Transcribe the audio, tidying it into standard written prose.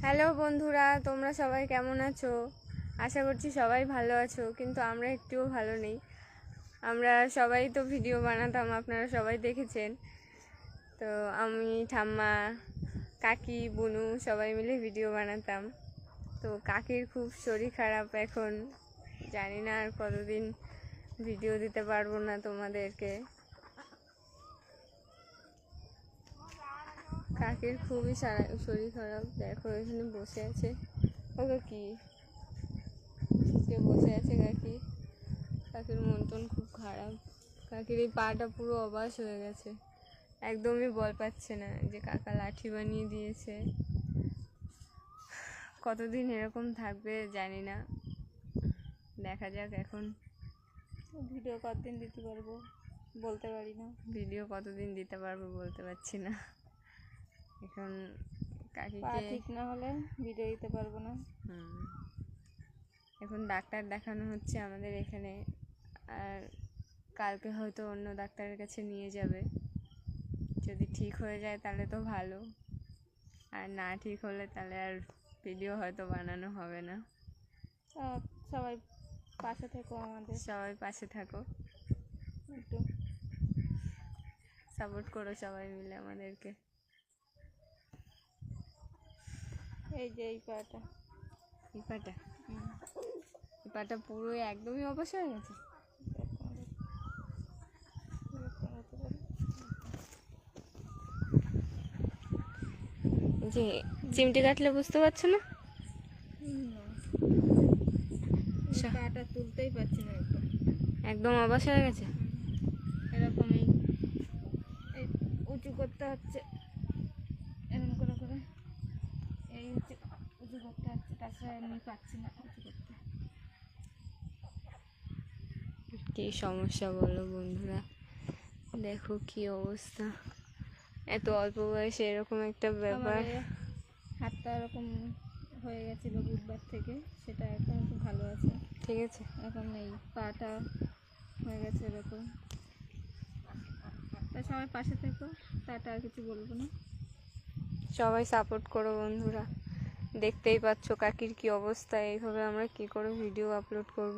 Hello বন্ধুরা, তোমরা সবাই কেমন আছো? আশা করছি সবাই ভালো আছো, কিন্তু আমরা একটুও ভালো নেই। আমরা সবাই তো ভিডিও বানাতাম, আপনারা সবাই দেখেছেন। তো আমি, ঠাম্মা, কাকি, বুনু সবাই মিলে ভিডিও বানাতাম। তো কাকির খুব শরীর খারাপ এখন, জানি না আর কতদিন ভিডিও দিতে পারবো না তোমাদেরকে। কাকির খুবই শরীর খারাপ, দেখো এখানে বসে আছে। ওকে কি সে বসে আছে কাকি। কাকির মন টন খুব খারাপ। কাকির এই পাটা পুরো অবশ হয়ে গেছে, একদমই বল পাচ্ছে না। যে কাকা লাঠি বানিয়ে দিয়েছে, কতদিন এরকম থাকবে জানি না, দেখা যাক। এখন ভিডিও কতদিন দিতে পারবো বলতে পারি না, ভিডিও কতদিন দিতে পারবো বলতে পারছি না। এখন পা কাকিকে ঠিক না হলে ভিডিও দিতে পারবো না। এখন ডাক্তার দেখানো হচ্ছে আমাদের এখানে, আর কালকে হয়তো অন্য ডাক্তারের কাছে নিয়ে যাবে। যদি ঠিক হয়ে যায় তাহলে তো ভালো, আর না ঠিক হলে তাহলে আর ভিডিও হয়তো বানানো হবে না। সবাই পাশে থেকো, আমাদের সবাই পাশে থাকো, একটু সাপোর্ট করো সবাই মিলে আমাদেরকে। এই যে এই পাটা, এই পাটা এই পাটা পুরো একদমই অবশ হয়ে গেছে। যে চিমটি কাটলে বুঝতে পারছো না? পাটা তুলতেই পারছি না, একদম অবশ হয়ে গেছে। এরকমই এই উঁচু করতে হচ্ছে, এরকম করে করে এই উঁচু করতে হচ্ছে, তাছাড়া এমনি পাচ্ছি না উঁচু করতে। কি সমস্যা বলো বন্ধুরা, দেখো কি অবস্থা। এত অল্প বয়সে এরকম একটা ব্যাপার। হাতটা এরকম হয়ে গেছিলো বুধবার থেকে, সেটা এখন একটু ভালো আছে, ঠিক আছে। এখন এই পাটা হয়ে গেছে এরকম। তা সবাই পাশে থেকো, তাটা আর কিছু বলবো না। সবাই সাপোর্ট করো বন্ধুরা। দেখতেই পাচ্ছ কাকির কি অবস্থা, এইভাবে আমরা কি করে ভিডিও আপলোড করব।